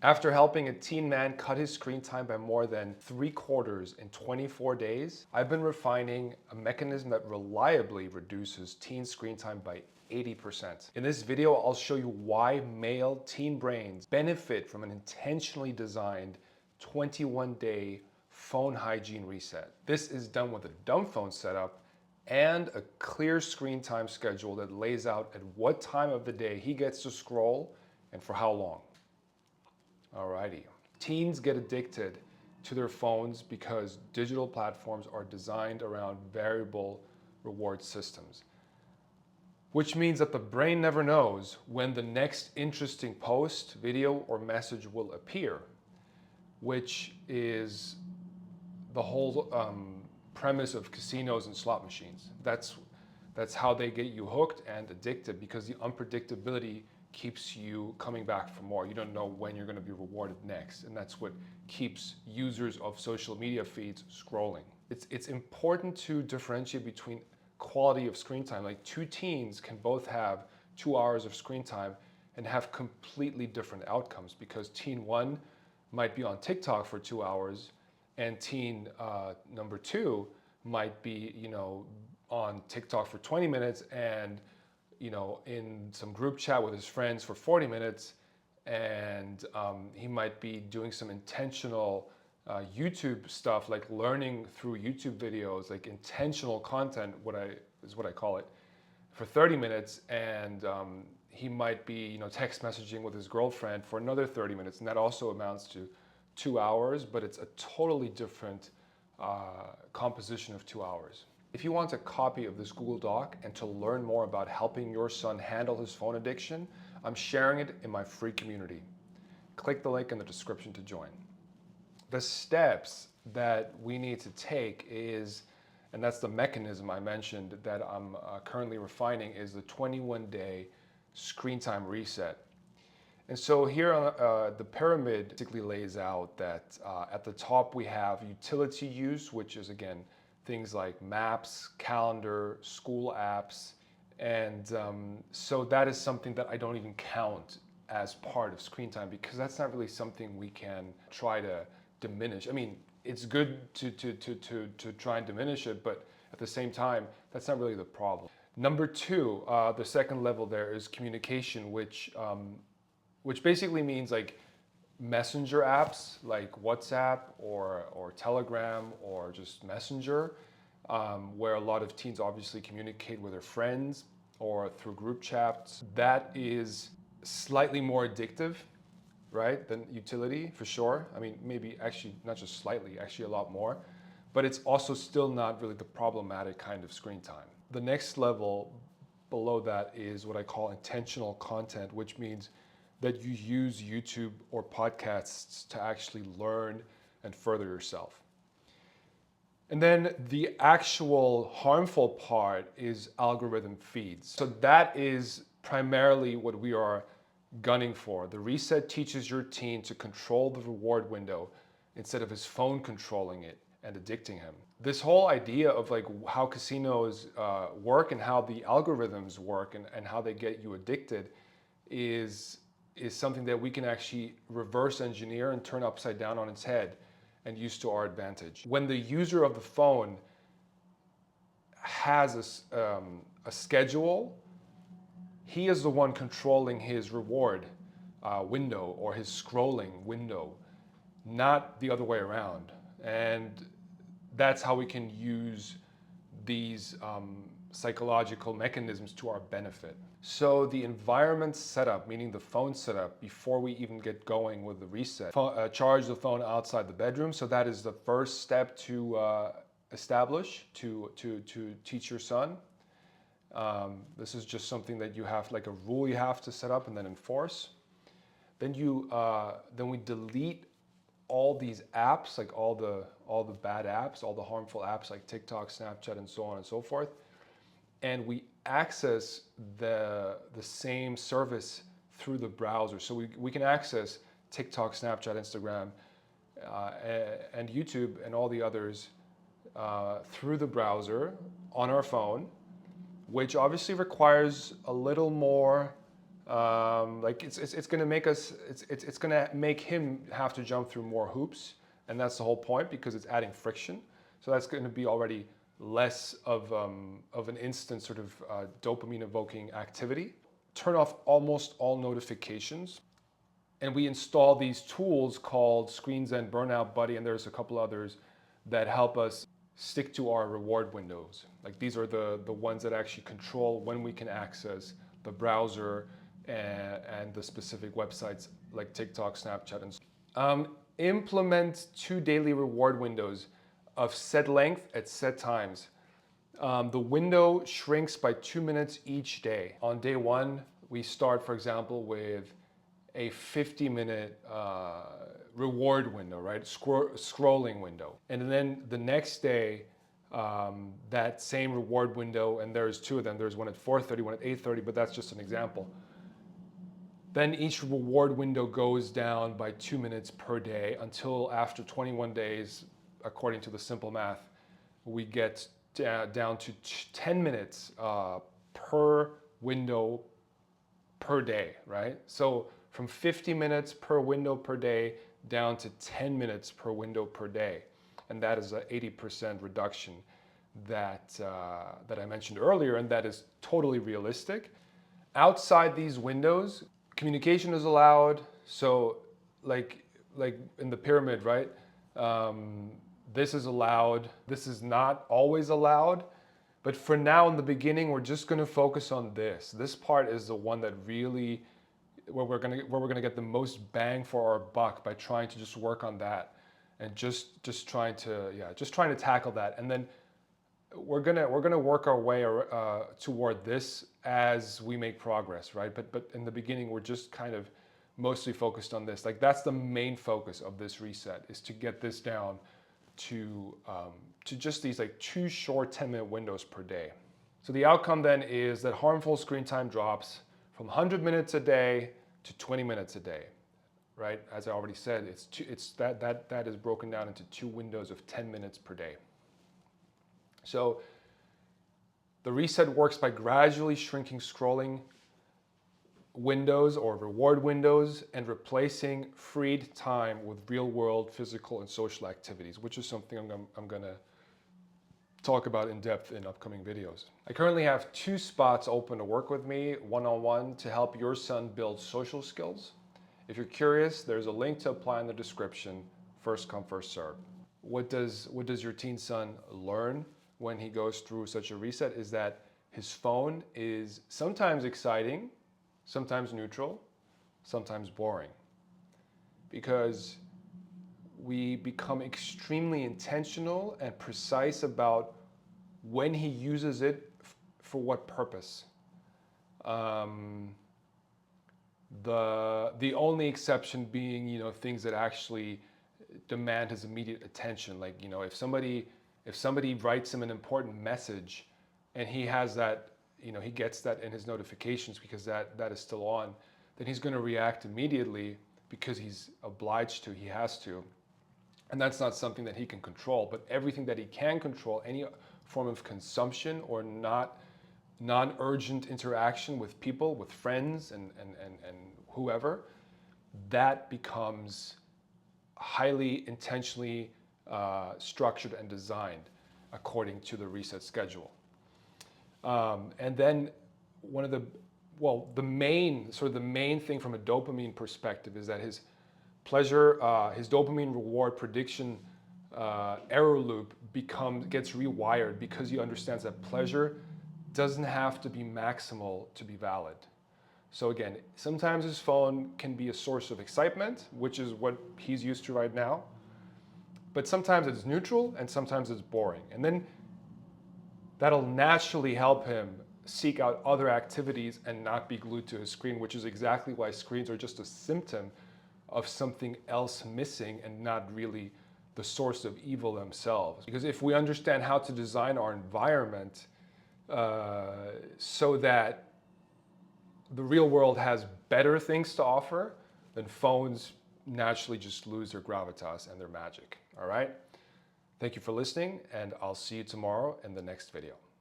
After helping a teen man cut his screen time by more than 3/4 in 24 days, I've been refining a mechanism that reliably reduces teen screen time by 80%. In this video, I'll show you why male teen brains benefit from an intentionally designed 21-day phone hygiene reset. This is done with a dumb phone setup and a clear screen time schedule that lays out at what time of the day he gets to scroll and for how long. Alrighty. Teens get addicted to their phones because digital platforms are designed around variable reward systems, which means that the brain never knows when the next interesting post, video, or message will appear, which is the whole premise of casinos and slot machines. That's how they get you hooked and addicted, because the unpredictability keeps you coming back for more. You don't know when you're going to be rewarded next, and that's what keeps users of social media feeds scrolling. It's important to differentiate between quality of screen time. Like, two teens can both have 2 hours of screen time and have completely different outcomes, because teen one might be on TikTok for 2 hours and teen number two might be, on TikTok for 20 minutes and, in some group chat with his friends for 40 minutes. And he might be doing some intentional YouTube stuff, like learning through YouTube videos, like intentional content, what I call it, for 30 minutes. And he might be, text messaging with his girlfriend for another 30 minutes. And that also amounts to 2 hours, but it's a totally different composition of 2 hours. If you want a copy of this Google Doc and to learn more about helping your son handle his phone addiction, I'm sharing it in my free community. Click the link in the description to join. The steps that we need to take is, and that's the mechanism I mentioned that I'm currently refining, is the 21-day screen time reset. And so here the pyramid basically lays out that at the top we have utility use, which is, again, things like maps, calendar, school apps. And so that is something that I don't even count as part of screen time, because that's not really something we can try to diminish. I mean, it's good to try and diminish it, but at the same time, that's not really the problem. Number two, the second level there is communication, which basically means like messenger apps like WhatsApp or Telegram or just Messenger, where a lot of teens obviously communicate with their friends or through group chats. That is slightly more addictive, right, than utility, for sure. I mean, maybe actually not just slightly, actually a lot more, but it's also still not really the problematic kind of screen time. The next level below that is what I call intentional content, which means that you use YouTube or podcasts to actually learn and further yourself. And then the actual harmful part is algorithm feeds. So that is primarily what we are gunning for. The reset teaches your teen to control the reward window instead of his phone controlling it and addicting him. This whole idea of like how casinos work and how the algorithms work and how they get you addicted is something that we can actually reverse engineer and turn upside down on its head and use to our advantage. When the user of the phone has a schedule, he is the one controlling his reward window or his scrolling window, not the other way around. And that's how we can use these psychological mechanisms to our benefit. So the environment setup, meaning the phone setup, before we even get going with the reset, charge the phone outside the bedroom. So that is the first step to establish, to teach your son. This is just something that you have, like a rule you have to set up and then enforce. Then we delete all these apps, like all the bad apps, all the harmful apps like TikTok, Snapchat, and so on and so forth. And we access the same service through the browser. So we can access TikTok, Snapchat, Instagram, and YouTube and all the others through the browser on our phone, which obviously requires a little more Like it's going to make us, it's going to make him have to jump through more hoops. And that's the whole point, because it's adding friction. So that's going to be already less of an instant sort of dopamine evoking activity. Turn off almost all notifications. And we install these tools called Screens and Burnout Buddy, and there's a couple others that help us stick to our reward windows. Like these are the ones that actually control when we can access the browser and the specific websites like TikTok, Snapchat, and so. Implement 2 daily reward windows of set length at set times. The window shrinks by 2 minutes each day. On day 1, we start, for example, with a 50-minute reward window, right? Scrolling window. And then the next day, that same reward window, and there's 2 of them. There's one at 4:30, one at 8:30, but that's just an example. Then each reward window goes down by 2 minutes per day until after 21 days, according to the simple math, we get down to 10 minutes per window per day, right? So from 50 minutes per window per day down to 10 minutes per window per day. And that is an 80% reduction that I mentioned earlier, and that is totally realistic. Outside these windows, communication is allowed. So like in the pyramid, right? This is allowed. This is not always allowed. But for now, in the beginning, we're just going to focus on this. This part is the one that really, where we're going to get the most bang for our buck by trying to just work on that, and just trying to tackle that. And then we're gonna work our way toward this as we make progress, right? But in the beginning, we're just kind of mostly focused on this. Like that's the main focus of this reset, is to get this down to just these like 2 short 10-minute windows per day. So the outcome then is that harmful screen time drops from 100 minutes a day to 20 minutes a day, right? As I already said, that is broken down into 2 windows of 10 minutes per day. So the reset works by gradually shrinking scrolling windows or reward windows and replacing freed time with real-world physical and social activities, which is something I'm going to talk about in depth in upcoming videos. I currently have 2 spots open to work with me one-on-one to help your son build social skills. If you're curious, there's a link to apply in the description. First come, first serve. What does your teen son learn when he goes through such a reset is that his phone is sometimes exciting, sometimes neutral, sometimes boring. Because we become extremely intentional and precise about when he uses it for what purpose. The only exception being, things that actually demand his immediate attention. Like, if somebody writes him an important message and he has that, he gets that in his notifications because that is still on, then he's going to react immediately because he's obliged to, he has to. And that's not something that he can control. But everything that he can control, any form of consumption or non-urgent interaction with people, with friends and whoever, that becomes highly intentionally structured and designed according to the reset schedule. And then the main thing from a dopamine perspective is that his dopamine reward prediction error loop gets rewired, because he understands that pleasure doesn't have to be maximal to be valid. So again, sometimes his phone can be a source of excitement, which is what he's used to right now. But sometimes it's neutral and sometimes it's boring. And then that'll naturally help him seek out other activities and not be glued to his screen, which is exactly why screens are just a symptom of something else missing and not really the source of evil themselves. Because if we understand how to design our environment so that the real world has better things to offer, then phones naturally just lose their gravitas and their magic. All right? Thank you for listening, and I'll see you tomorrow in the next video.